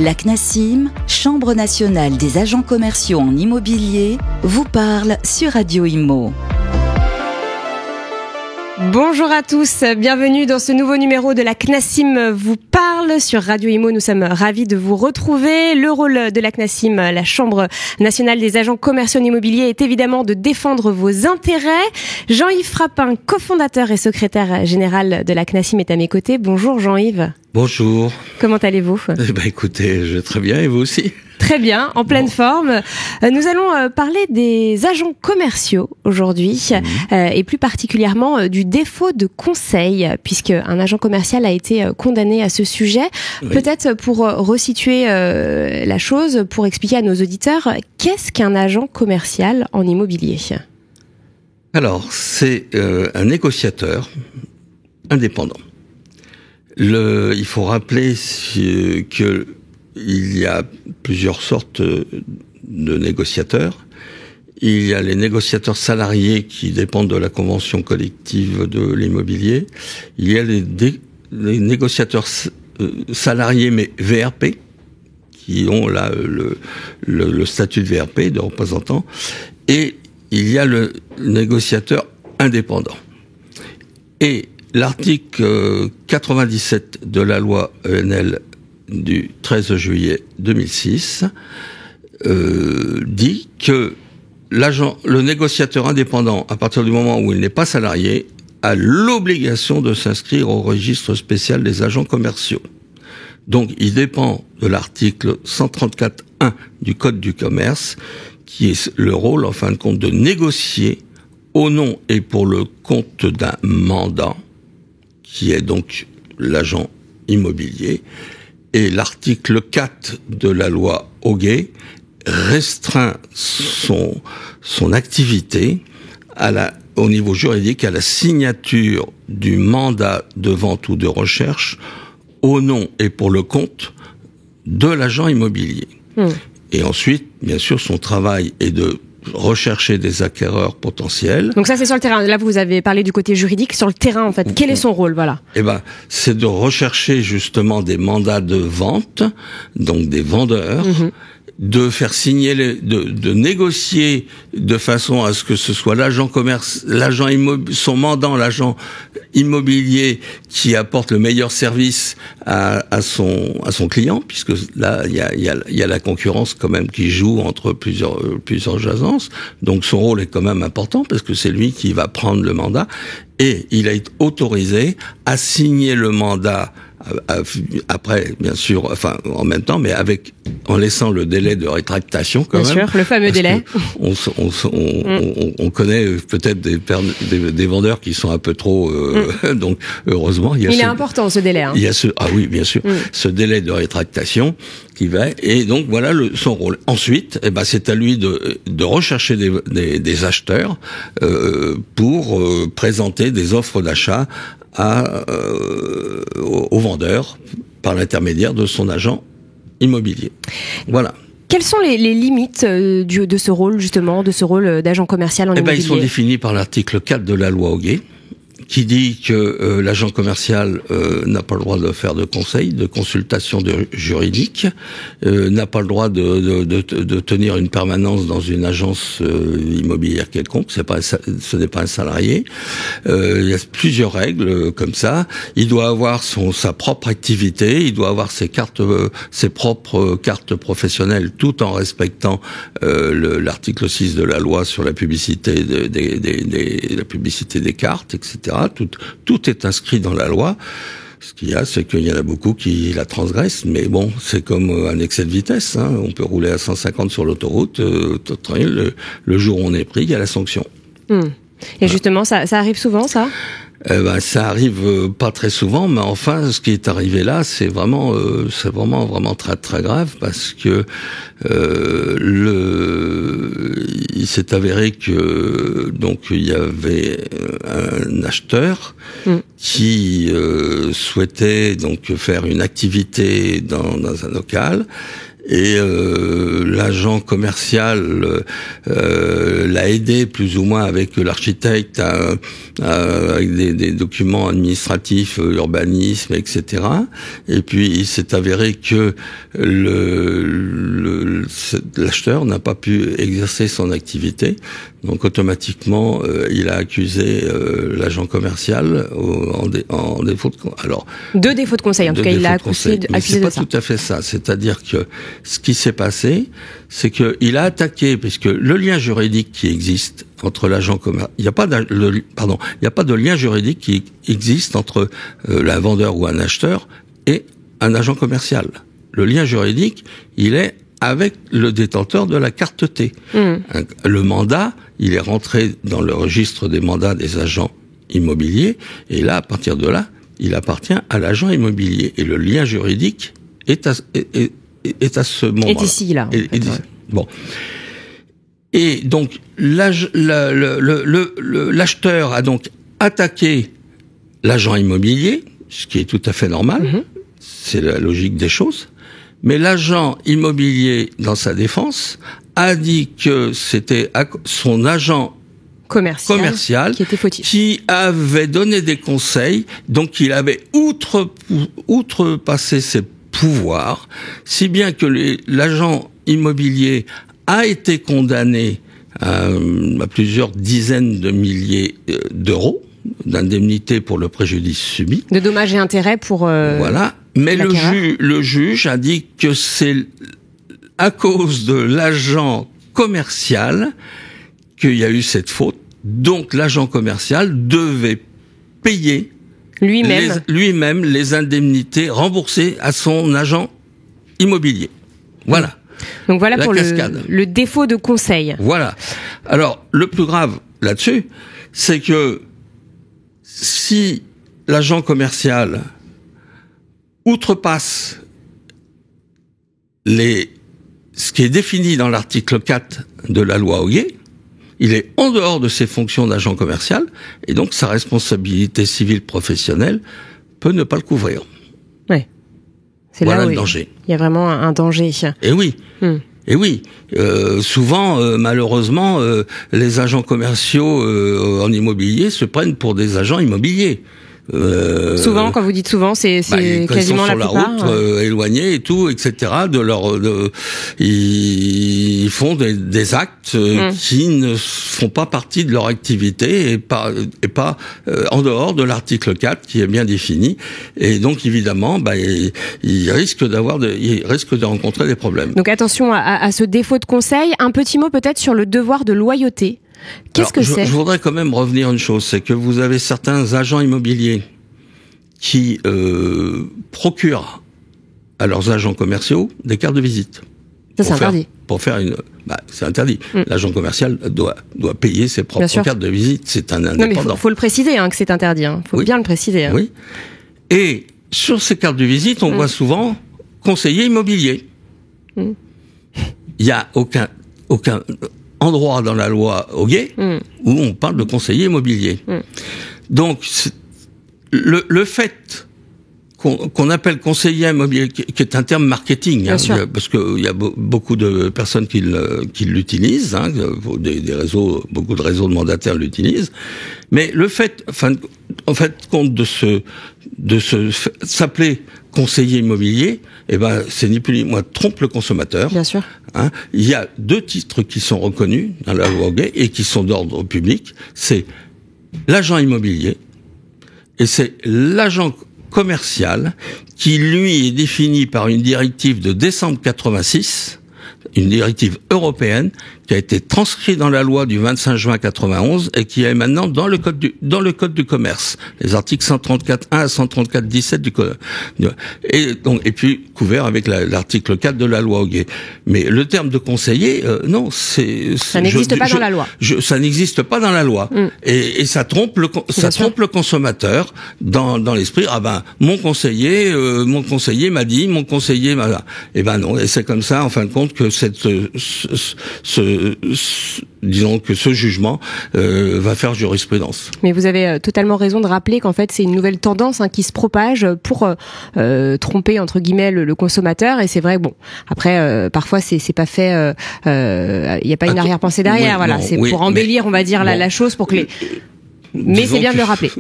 La CNACIM, Chambre nationale des agents commerciaux en immobilier, vous parle sur Radio Imo. Bonjour à tous, bienvenue dans ce nouveau numéro de la CNACIM vous parle sur Radio Imo. Nous sommes ravis de vous retrouver. Le rôle de la CNACIM, la Chambre nationale des agents commerciaux en immobilier, est évidemment de défendre vos intérêts. Jean-Yves Frappin, cofondateur et secrétaire général de la CNACIM, est à mes côtés. Bonjour Jean-Yves. Bonjour. Comment allez-vous ? Écoutez, je vais très bien, et vous aussi ? Très bien, en pleine forme. Nous allons parler des agents commerciaux aujourd'hui, et plus particulièrement du défaut de conseil, puisque un agent commercial a été condamné à ce sujet. Oui. Peut-être pour resituer la chose, pour expliquer à nos auditeurs, qu'est-ce qu'un agent commercial en immobilier ? Alors, c'est un négociateur indépendant. Il faut rappeler que il y a plusieurs sortes de négociateurs. Il y a les négociateurs salariés qui dépendent de la convention collective de l'immobilier. Il y a les négociateurs salariés mais VRP, qui ont là le statut de VRP, de représentant. Et il y a le négociateur indépendant. Et l'article 97 de la loi ENL du 13 juillet 2006 dit que le négociateur indépendant, à partir du moment où il n'est pas salarié, a l'obligation de s'inscrire au registre spécial des agents commerciaux. Donc, il dépend de l'article 134.1 du Code du commerce, qui est le rôle, en fin de compte, de négocier au nom et pour le compte d'un mandant, qui est donc l'agent immobilier. Et l'article 4 de la loi Hoguet restreint son activité au niveau juridique à la signature du mandat de vente ou de recherche au nom et pour le compte de l'agent immobilier. Et ensuite, bien sûr, son travail est de rechercher des acquéreurs potentiels. Donc ça, c'est sur le terrain. Là, vous avez parlé du côté juridique. Sur le terrain, en fait, quel est son rôle, voilà ? C'est de rechercher justement des mandats de vente, donc des vendeurs, de faire signer de négocier de façon à ce que ce soit l'agent son mandant, l'agent immobilier qui apporte le meilleur service à son client, puisque là il y a la concurrence quand même qui joue entre plusieurs agences. Donc son rôle est quand même important parce que c'est lui qui va prendre le mandat et il est autorisé à signer le mandat après, bien sûr, enfin en même temps, mais en laissant le délai de rétractation quand même. Bien sûr, le fameux délai. On connaît peut-être des vendeurs qui sont un peu trop, donc heureusement il est important ce délai. Il y a oui, bien sûr, ce délai de rétractation qui va, et donc voilà son rôle. Ensuite, c'est à lui de rechercher des acheteurs pour présenter des offres d'achat aux vendeurs par l'intermédiaire de son agent immobilier. Voilà. Quelles sont les limites de ce rôle, justement, de ce rôle d'agent commercial en immobilier ? Ils sont définis par l'article 4 de la loi Hoguet, qui dit que l'agent commercial n'a pas le droit de faire de conseil, de consultation juridique, n'a pas le droit de tenir une permanence dans une agence immobilière quelconque, ce n'est pas un salarié. Il y a plusieurs règles comme ça. Il doit avoir sa propre activité, il doit avoir ses propres cartes professionnelles, tout en respectant l'article 6 de la loi sur la publicité la publicité des cartes, etc. Tout est inscrit dans la loi. Ce qu'il y a, c'est qu'il y en a beaucoup qui la transgressent, mais bon, c'est comme un excès de vitesse. On peut rouler à 150 sur l'autoroute, le jour où on est pris, il y a la sanction. Et justement, ça arrive souvent, ça ? Ça arrive pas très souvent, mais enfin, ce qui est arrivé là, c'est vraiment très très grave parce que il s'est avéré que donc il y avait un acheteur qui souhaitait donc faire une activité dans un local. et l'agent commercial l'a aidé plus ou moins avec l'architecte avec des documents administratifs, urbanisme, etc. Et puis il s'est avéré que l'acheteur n'a pas pu exercer son activité, donc automatiquement il a accusé l'agent commercial en défaut de alors de défaut de conseil. En tout cas, il l'a accusé de ça. C'est pas tout à fait ça. C'est-à-dire que ce qui s'est passé, c'est que il a attaqué, puisque le lien juridique qui existe entre l'agent commercial, il n'y a pas de lien juridique qui existe entre un vendeur ou un acheteur et un agent commercial. Le lien juridique, il est avec le détenteur de la carte T. Le mandat, il est rentré dans le registre des mandats des agents immobiliers, et là, à partir de là, il appartient à l'agent immobilier. Et le lien juridique est à ce moment. Est ici, là. Bon. Et donc, l'acheteur a donc attaqué l'agent immobilier, ce qui est tout à fait normal. C'est la logique des choses. Mais l'agent immobilier, dans sa défense, a dit que c'était son agent commercial qui était fautif, qui avait donné des conseils, donc il avait outrepassé ses pouvoirs, si bien que l'agent immobilier a été condamné à plusieurs dizaines de milliers d'euros d'indemnité pour le préjudice subi. De dommages et intérêts pour... voilà. Mais le juge a dit que c'est à cause de l'agent commercial qu'il y a eu cette faute. Donc l'agent commercial devait payer lui-même les indemnités remboursées à son agent immobilier. Voilà. Donc voilà pour le défaut de conseil. Voilà. Alors, le plus grave là-dessus, c'est que si l'agent commercial outrepasse ce qui est défini dans l'article 4 de la loi Hoguet, il est en dehors de ses fonctions d'agent commercial, et donc sa responsabilité civile professionnelle peut ne pas le couvrir. Ouais. C'est voilà là où le danger. Il y a vraiment un danger. Et oui. Et oui, souvent, malheureusement, les agents commerciaux en immobilier se prennent pour des agents immobiliers. Souvent, quand vous dites souvent, c'est quasiment la plupart. Ils sont sur la route, éloignés et tout, etc. Ils font des actes qui ne font pas partie de leur activité et pas en dehors de l'article 4 qui est bien défini. Et donc évidemment, ils risquent de rencontrer des problèmes. Donc attention à ce défaut de conseil. Un petit mot peut-être sur le devoir de loyauté. Qu'est-ce que c'est ? Je voudrais quand même revenir à une chose, c'est que vous avez certains agents immobiliers qui procurent à leurs agents commerciaux des cartes de visite. Ça, c'est interdit. C'est interdit. L'agent commercial doit payer ses propres cartes de visite. C'est un indépendant. Non, mais faut le préciser que c'est interdit. Faut bien le préciser. Oui. Et sur ces cartes de visite, on voit souvent conseiller immobilier. Il y a aucun endroit dans la loi Hoguet où on parle de conseiller immobilier. Donc, le fait qu'on appelle conseiller immobilier, qui est un terme marketing, parce qu'il y a beaucoup de personnes qui l'utilisent, des réseaux, beaucoup de réseaux de mandataires l'utilisent, mais le fait, en fait, compte de s'appeler conseiller immobilier, c'est ni plus ni moins trompe le consommateur. Bien sûr. Il y a 2 titres qui sont reconnus dans la loi Hoguet et qui sont d'ordre public. C'est l'agent immobilier et c'est l'agent commercial qui, lui, est défini par une directive de décembre 86, une directive européenne qui a été transcrite dans la loi du 25 juin 91 et qui est maintenant dans le code du commerce, les articles 134.1 à 134.17 du code. Et puis couvert avec l'article 4 de la loi Hoguet. Mais le terme de conseiller, non, ça n'existe pas dans la loi. Ça n'existe pas dans la loi. Et ça trompe le consommateur dans l'esprit. Mon conseiller m'a dit, mon conseiller m'a. Non, et c'est comme ça, en fin de compte, que disons que ce jugement va faire jurisprudence. Mais vous avez totalement raison de rappeler qu'en fait c'est une nouvelle tendance qui se propage pour tromper entre guillemets le consommateur, et c'est vrai, bon, après parfois c'est pas fait, il y a pas une arrière-pensée derrière, voilà, non, c'est pour embellir, on va dire, la chose pour que les... Mais c'est bien de le rappeler.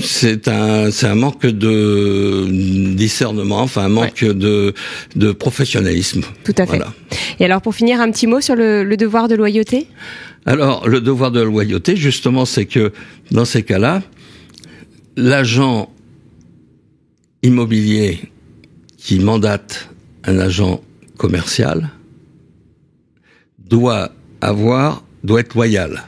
C'est un manque de discernement, enfin un manque de professionnalisme. Tout à fait. Voilà. Et alors pour finir, un petit mot sur le devoir de loyauté ? Alors le devoir de loyauté, justement, c'est que dans ces cas-là, l'agent immobilier qui mandate un agent commercial doit être loyal.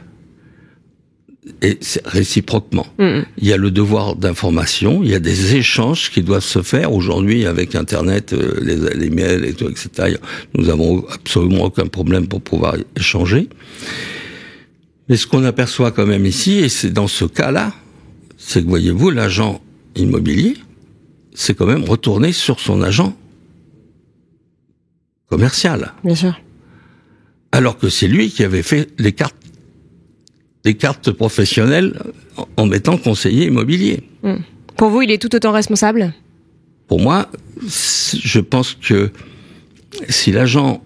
Et réciproquement. Il y a le devoir d'information, il y a des échanges qui doivent se faire. Aujourd'hui, avec Internet, les mails et tout, etc., nous avons absolument aucun problème pour pouvoir échanger. Mais ce qu'on aperçoit quand même ici, et c'est dans ce cas-là, c'est que, voyez-vous, l'agent immobilier s'est quand même retourné sur son agent commercial. Bien sûr. Alors que c'est lui qui avait fait les cartes professionnelles en mettant conseiller immobilier. Pour vous, il est tout autant responsable ? Pour moi, je pense que si l'agent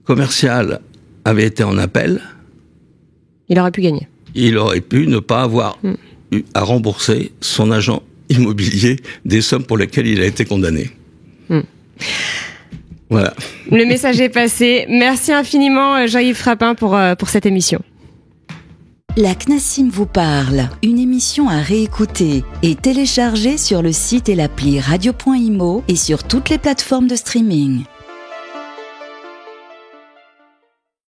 commercial avait été en appel, il aurait pu gagner. Il aurait pu ne pas avoir eu à rembourser son agent immobilier des sommes pour lesquelles il a été condamné. Voilà. Le message est passé. Merci infiniment, Jean-Yves Frappin, pour cette émission. La CNACIM vous parle, une émission à réécouter et télécharger sur le site et l'appli radio.imo et sur toutes les plateformes de streaming.